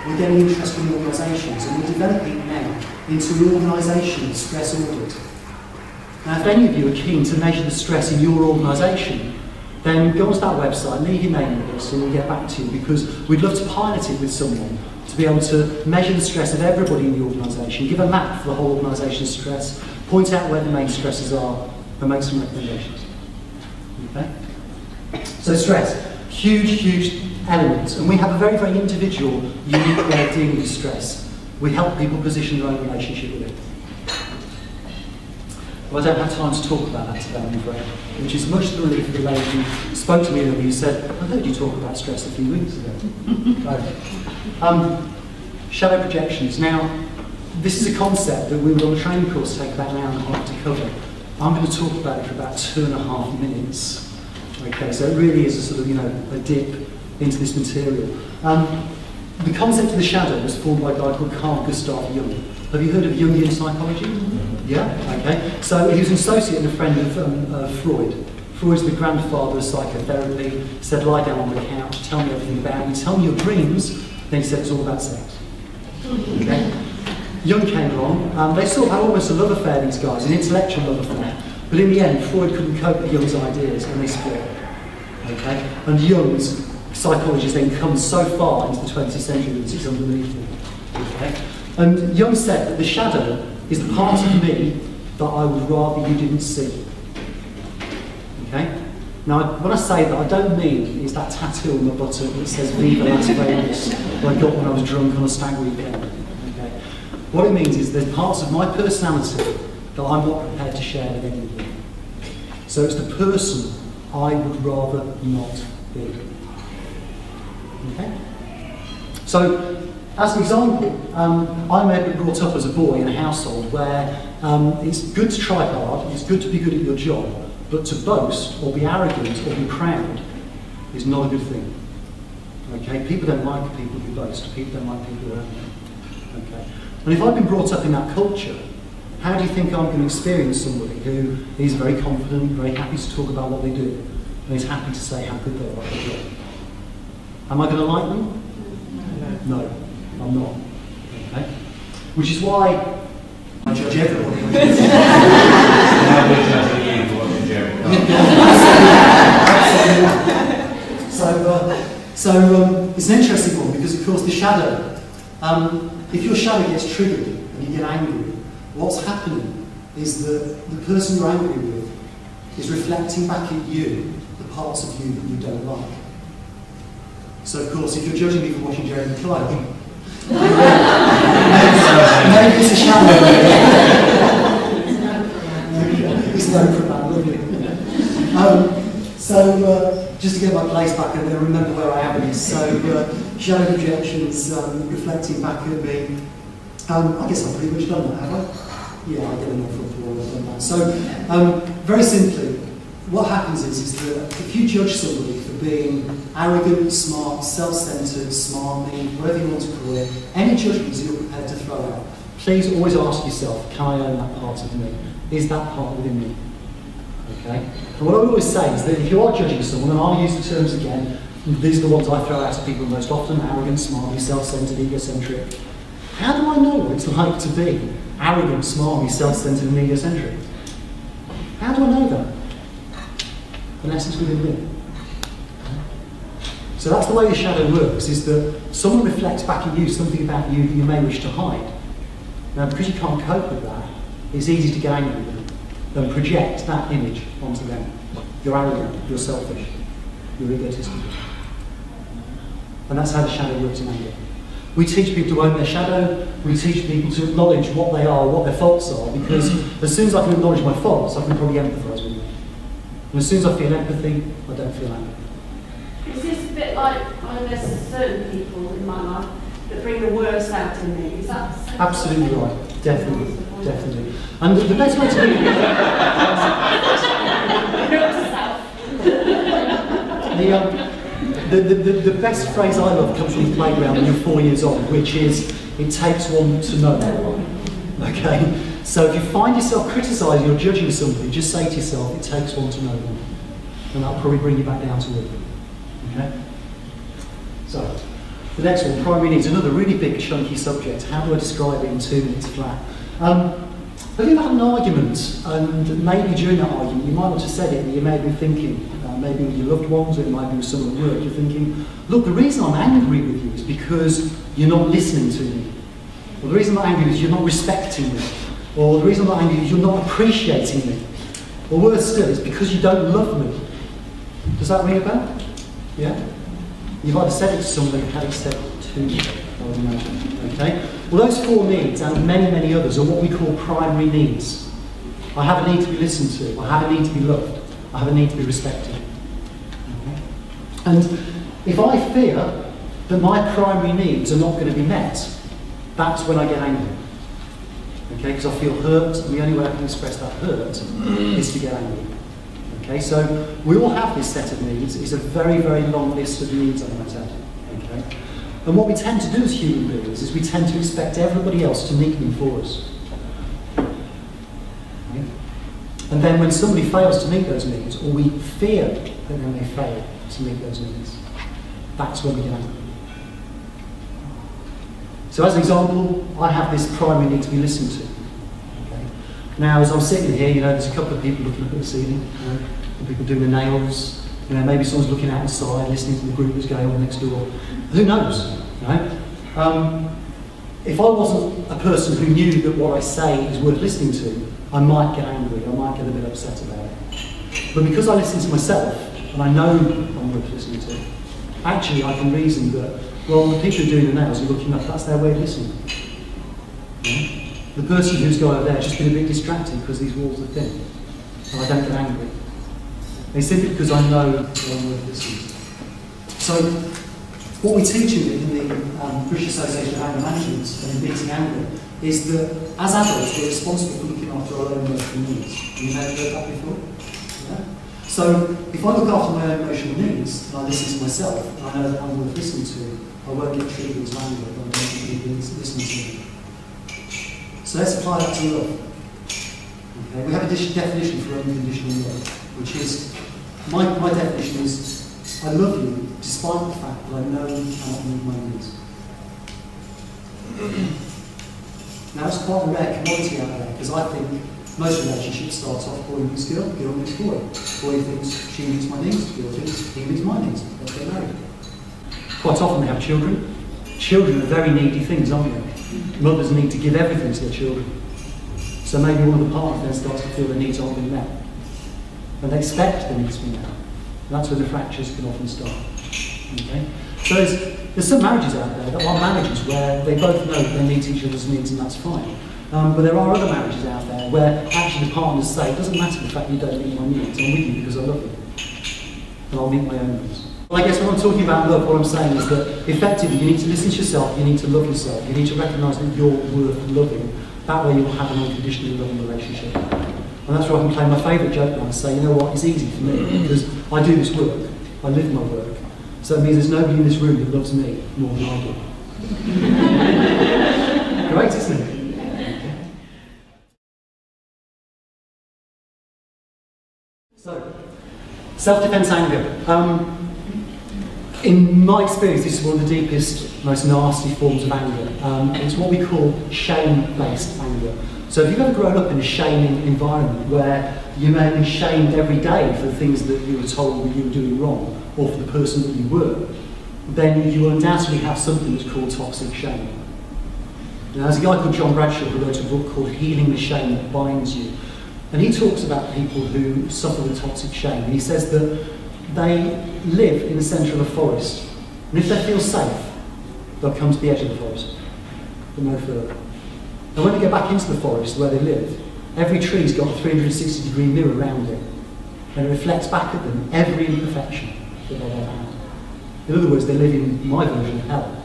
we're getting interest in organisations, and we're developing now into an organisational stress audit. Now, if any of you are keen to measure the stress in your organisation, then go onto that website, leave your name with us, and we'll get back to you, because we'd love to pilot it with someone to be able to measure the stress of everybody in the organisation, give a map for the whole organisation's stress, point out where the main stresses are, and make some recommendations. Okay? So stress, huge element, and we have a very, very individual, unique way of dealing with stress. We help people position their own relationship with it. Well, I don't have time to talk about that today, I'm afraid, which is much the relief of the lady who spoke to me earlier who said, I heard you talk about stress a few weeks ago. Shadow projections. Now, this is a concept that we were on a training course take about an hour and a half to cover. I'm going to talk about it for about 2.5 minutes. Okay, so it really is a sort of, a dip into this material. The concept of the shadow was formed by a guy called Carl Gustav Jung. Have you heard of Jungian psychology? Yeah? Okay. So he was an associate and a friend of Freud. Freud's the grandfather of psychotherapy. He said, lie down on the couch, tell me everything about you, tell me your dreams. Then he said, it's all about sex. Okay? Jung came along. They sort of had almost a love affair, these guys, an intellectual love affair. But in the end, Freud couldn't cope with Jung's ideas and they split. Okay? And Jung's psychology has then come so far into the 20th century that it's underneath it. Okay? And Jung said that the shadow is the part of me that I would rather you didn't see. Okay? Now, when I say that, I don't mean it's that tattoo on my buttock that says Viva Las Vegas that I got when I was drunk on a stag weekend. Okay? What it means is there's parts of my personality that I'm not prepared to share with anyone. So it's the person I would rather not be. Okay? So, as an example, I may have been brought up as a boy in a household where it's good to try hard, it's good to be good at your job, but to boast or be arrogant or be proud is not a good thing. Okay? People don't like people who boast, people don't like people who are arrogant. Okay? And if I've been brought up in that culture, how do you think I'm going to experience somebody who is very confident, very happy to talk about what they do, and is happy to say how good they are at their job? Am I going to like them? No, I'm not. Okay? Which is why I judge everybody. Now we're judging you for watching Jeremy. So it's an interesting one because, of course, the shadow, if your shadow gets triggered and you get angry, what's happening is that the person you're angry with is reflecting back at you the parts of you that you don't like. So, of course, if you're judging me for watching Jeremy Kyle, maybe it's a shadow. It's known for that, lovely. Just to get my place back and remember where I am in this. So, shadow projections reflecting back at me. I guess I've pretty much done that, have I? Yeah, I get an awful lot of that. So, very simply, what happens is that if you judge somebody for being arrogant, smart, self-centred, smarmy, whatever you want to call it, any judgments you're prepared to throw out, please always ask yourself, can I own that part of me? Is that part within me? Okay? And what I always say is that if you are judging someone, and I'll use the terms again, these are the ones I throw out to people most often: arrogant, smarmy, self-centred, egocentric. How do I know what it's like to be arrogant, smarmy, self-centred and egocentric? How do I know that? Unless it's within me. So that's the way the shadow works, is that someone reflects back at you something about you that you may wish to hide. Now, because you can't cope with that, it's easy to get angry with them and project that image onto them. You're arrogant, you're selfish, you're egotistical. And that's how the shadow works in anger. We teach people to own their shadow, we teach people to acknowledge what they are, what their faults are, because as soon as I can acknowledge my faults, I can probably empathise with them. And as soon as I feel empathy, I don't feel anger. Is this a bit like, there's certain people in my life that bring the worst out in me? Is that absolutely right? Definitely, definitely. And the best way to do it, the best phrase I love comes from the playground when you're 4 years old, which is, it takes one to know. Okay? So if you find yourself criticising or judging somebody, just say to yourself, it takes one to know them. And that'll probably bring you back down to earth. Okay? So, The next one, primary needs, another really big chunky subject. How do I describe it in 2 minutes flat? Have you ever had an argument, and maybe during that argument you might not have said it, but you may have been thinking, maybe with your loved ones, or it might be with someone at work, you're thinking, look, the reason I'm angry with you is because you're not listening to me. Or the reason I'm not angry is you're not respecting me. Or the reason I'm not angry is you're not appreciating me. Or worse still, it's because you don't love me. Does that ring a bell? Yeah? You've either said it to somebody or had it said to you, I would imagine. Okay? Well, those 4 needs, and many, many others, are what we call primary needs. I have a need to be listened to. I have a need to be loved. I have a need to be respected. Okay? And if I fear that my primary needs are not going to be met, that's when I get angry. Okay? Because I feel hurt, and the only way I can express that hurt is to get angry. Okay? So we all have this set of needs. It's a very, very long list of needs, I might add. Okay? And what we tend to do as human beings is we tend to expect everybody else to meet them for us. Okay? And then when somebody fails to meet those needs, or we fear that they may fail to meet those needs, that's when we get angry. So as an example, I have this primary need to be listened to. Okay? Now, as I'm sitting here, there's a couple of people looking up at the ceiling, people doing their nails, maybe someone's looking outside, listening to the group that's going on next door. Who knows? Right? If I wasn't a person who knew that what I say is worth listening to, I might get angry, I might get a bit upset about it. But because I listen to myself, and I know I'm worth listening to, actually I can reason that, well, the people who are doing the nails are looking up, that's their way of listening. Yeah? The person who's got over there has just been a bit distracted because these walls are thin, and I don't get angry. It's simply because I know that I'm worth listening to. So, what we teach in the British Association of Anger Management and in Beating Anger is that as adults we're responsible for looking after our own emotional needs. You may have heard that before. Yeah? So, if I look after my own emotional needs and I listen to myself and I know that I'm worth listening to, I won't get triggered into anger if I don't think people listening to me. So let's apply that to love. Okay? We have a definition for unconditional love, which is, my definition is, I love you despite the fact that I know you cannot meet my needs. Now it's quite a rare commodity out there, because I think most relationships start off boy meets girl meets boy. Boy thinks she meets my needs, girl thinks he meets my needs. They get married. Quite often we have children. Children are very needy things, aren't they? Mothers need to give everything to their children. So maybe one of the partners then starts to feel their needs aren't being met. And they expect their needs to be met. And that's where the fractures can often start. Okay? So there's some marriages out there that are marriages where they both know they meet each other's needs and that's fine. But there are other marriages out there where actually the partners say, it doesn't matter the fact you don't meet my needs, I'm with you because I love you. And I'll meet my own needs. Well, I guess when I'm talking about love, what I'm saying is that effectively you need to listen to yourself, you need to love yourself, you need to recognise that you're worth loving. That way you'll have an unconditionally loving relationship. And that's where I can play my favourite joke now and say, you know what, it's easy for me because I do this work, I live my work. So it means there's nobody in this room that loves me more than I do. Great, isn't it? So, self-defense anger. In my experience, this is one of the deepest, most nasty forms of anger. It's what we call shame-based anger. So if you've ever grown up in a shaming environment where you may have been shamed every day for the things that you were told that you were doing wrong, or for the person that you were, then you will undoubtedly have something that's called toxic shame. Now, there's a guy called John Bradshaw who wrote a book called Healing the Shame That Binds You. And he talks about people who suffer with toxic shame. And he says that they live in the centre of a forest. And if they feel safe, they'll come to the edge of the forest, but no further. And when they go back into the forest where they live, every tree's got a 360-degree mirror around it. And it reflects back at them every imperfection that they've ever had. In other words, they live in my version of hell.